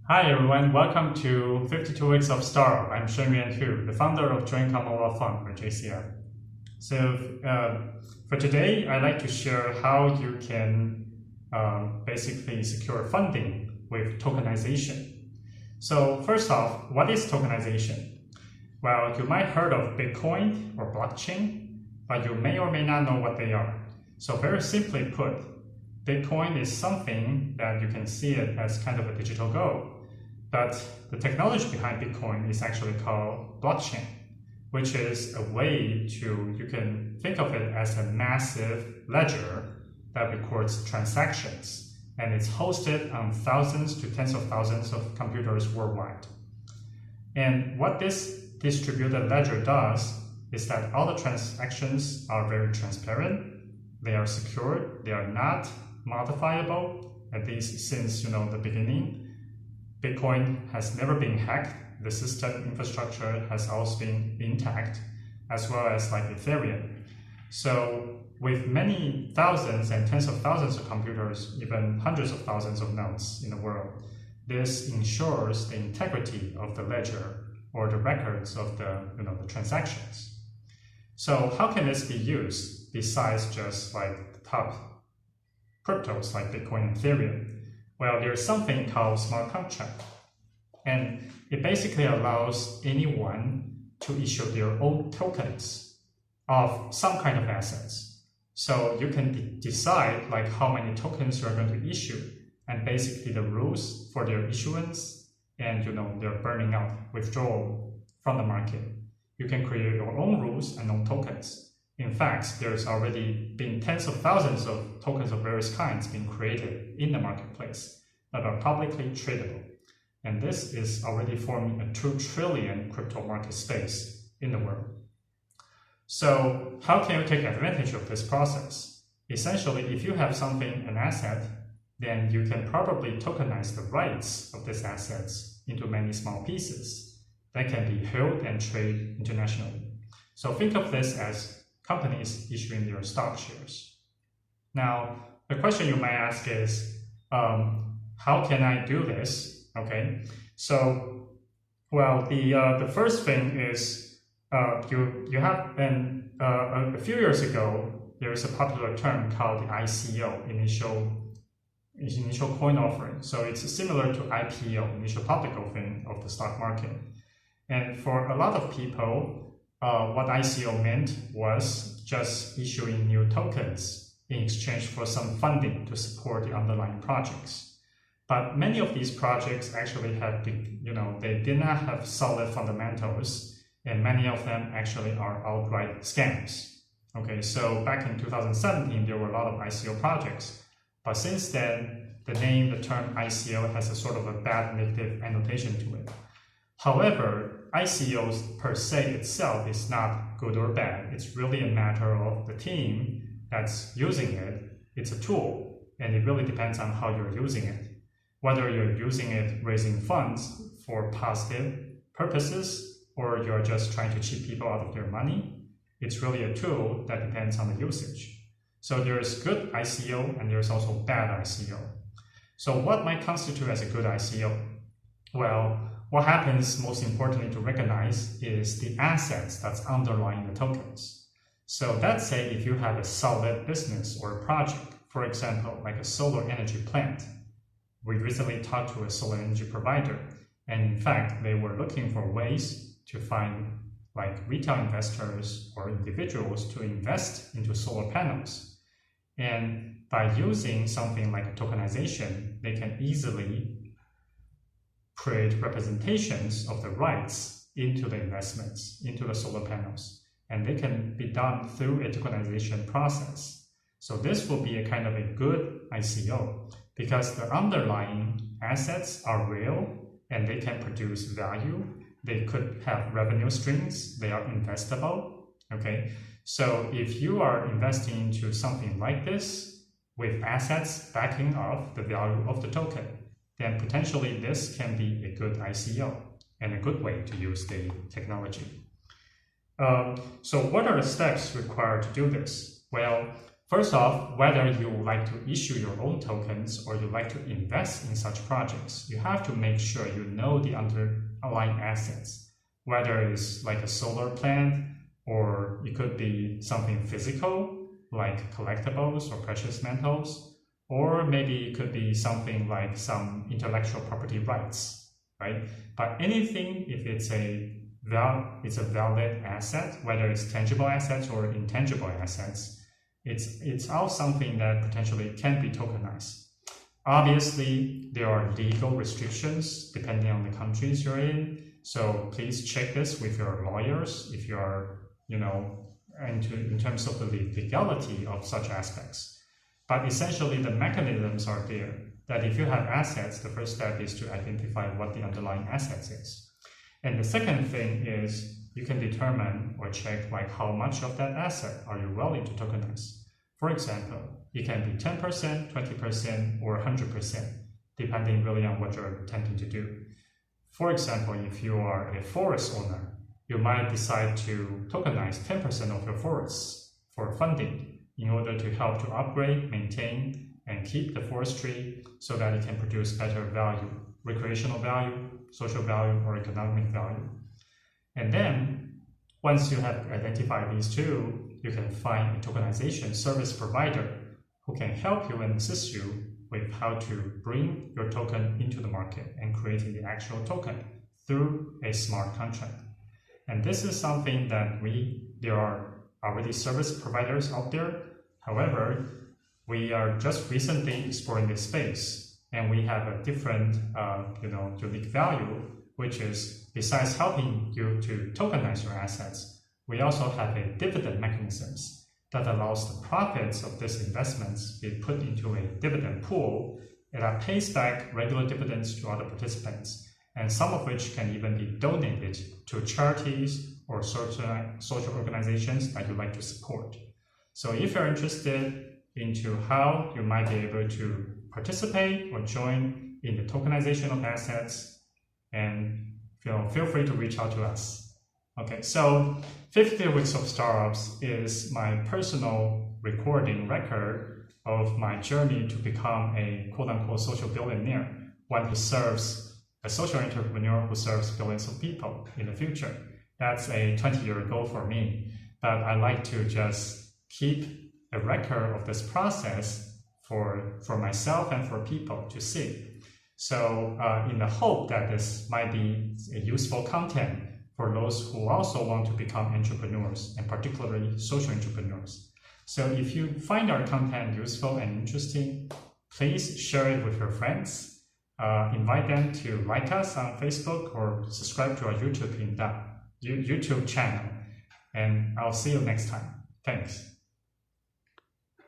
Hi everyone, welcome to 52 Weeks of Startup. I'm Shen Hu, the founder of Joint Commonwealth Fund, or JCF. So for today, I'd like to share how you can basically secure funding with tokenization. So first off, what is tokenization? Well, you might heard of Bitcoin or blockchain, but you may or may not know what they are. So very simply put, Bitcoin is something that you can see it as kind of a digital gold. But the technology behind Bitcoin is actually called blockchain, which is a way you can think of it as a massive ledger that records transactions, and it's hosted on thousands to tens of thousands of computers worldwide. And what this distributed ledger does is that all the transactions are very transparent, they are secure, they are not modifiable, at least since the beginning. Bitcoin has never been hacked. The system infrastructure has always been intact, as well as like Ethereum. So with many thousands and tens of thousands of computers, even hundreds of thousands of nodes in the world, this ensures the integrity of the ledger or the records of the transactions. So how can this be used besides just like the top cryptos like Bitcoin and Ethereum? Well, there's something called smart contract, and it basically allows anyone to issue their own tokens of some kind of assets. So you can decide like how many tokens you're going to issue, and basically the rules for their issuance and their burning out, withdrawal from the market. You can create your own rules and own tokens. In fact, there's already been tens of thousands of tokens of various kinds being created in the marketplace that are publicly tradable. And this is already forming a 2 trillion crypto market space in the world. So how can you take advantage of this process? Essentially, if you have something, an asset, then you can probably tokenize the rights of these assets into many small pieces that can be held and traded internationally. So think of this as companies issuing their stock shares. Now, the question you might ask is, how can I do this? Okay, so well, the first thing is you have a few years ago there is a popular term called the ICO, initial coin offering. So it's similar to IPO, initial public offering of the stock market. And for a lot of people, what ICO meant was just issuing new tokens in exchange for some funding to support the underlying projects. But many of these projects actually have, they did not have solid fundamentals, and many of them actually are outright scams. Okay, so back in 2017, there were a lot of ICO projects, but since then, the term ICO has a sort of a bad negative annotation to it. However, ICOs per se itself is not good or bad. It's really a matter of the team that's using it. It's a tool, and it really depends on how you're using it. Whether you're using it raising funds for positive purposes, or you're just trying to cheat people out of their money, it's really a tool that depends on the usage. So there's good ICO and there's also bad ICO. So what might constitute as a good ICO? Well, what happens most importantly to recognize is the assets that's underlying the tokens. So let's say if you have a solid business or a project, for example, like a solar energy plant. We recently talked to a solar energy provider, and in fact, they were looking for ways to find like retail investors or individuals to invest into solar panels. And by using something like a tokenization, they can easily create representations of the rights into the investments, into the solar panels, and they can be done through a tokenization process. So this will be a kind of a good ICO because the underlying assets are real and they can produce value. They could have revenue streams. They are investable. Okay, so if you are investing into something like this with assets backing up the value of the token, then potentially this can be a good ICO and a good way to use the technology. So what are the steps required to do this? Well, First off, whether you would like to issue your own tokens or you like to invest in such projects, you have to make sure you know the underlying assets, whether it's like a solar plant or it could be something physical like collectibles or precious metals, or maybe it could be something like some intellectual property rights, right? But anything, if it's a valid asset, whether it's tangible assets or intangible assets, it's all something that potentially can be tokenized. Obviously, there are legal restrictions depending on the countries you're in. So please check this with your lawyers if you are, in terms of the legality of such aspects. But essentially, the mechanisms are there that if you have assets, the first step is to identify what the underlying assets is. And the second thing is you can determine or check like how much of that asset are you willing to tokenize. For example, it can be 10%, 20%, or 100%, depending really on what you're intending to do. For example, if you are a forest owner, you might decide to tokenize 10% of your forests for funding in order to help to upgrade, maintain, and keep the forestry so that it can produce better value, recreational value, social value, or economic value. And then, once you have identified these two, you can find a tokenization service provider who can help you and assist you with how to bring your token into the market and creating the actual token through a smart contract. And this is something that there are already service providers out there. However, we are just recently exploring this space, and we have a different, unique value, which is besides helping you to tokenize your assets, we also have a dividend mechanisms that allows the profits of these investments be put into a dividend pool that pays back regular dividends to other participants, and some of which can even be donated to charities or social organizations that you like to support. So if you're interested into how you might be able to participate or join in the tokenization of assets, and feel free to reach out to us. Okay, so 50 Weeks of Startups is my personal recording record of my journey to become a quote-unquote social billionaire, one who serves a social entrepreneur who serves billions of people in the future. That's a 20-year goal for me, but I like to just keep a record of this process for myself and for people to see. So in the hope that this might be a useful content for those who also want to become entrepreneurs, and particularly social entrepreneurs. So if you find our content useful and interesting, please share it with your friends. Invite them to like us on Facebook or subscribe to our YouTube channel. And I'll see you next time. Thanks.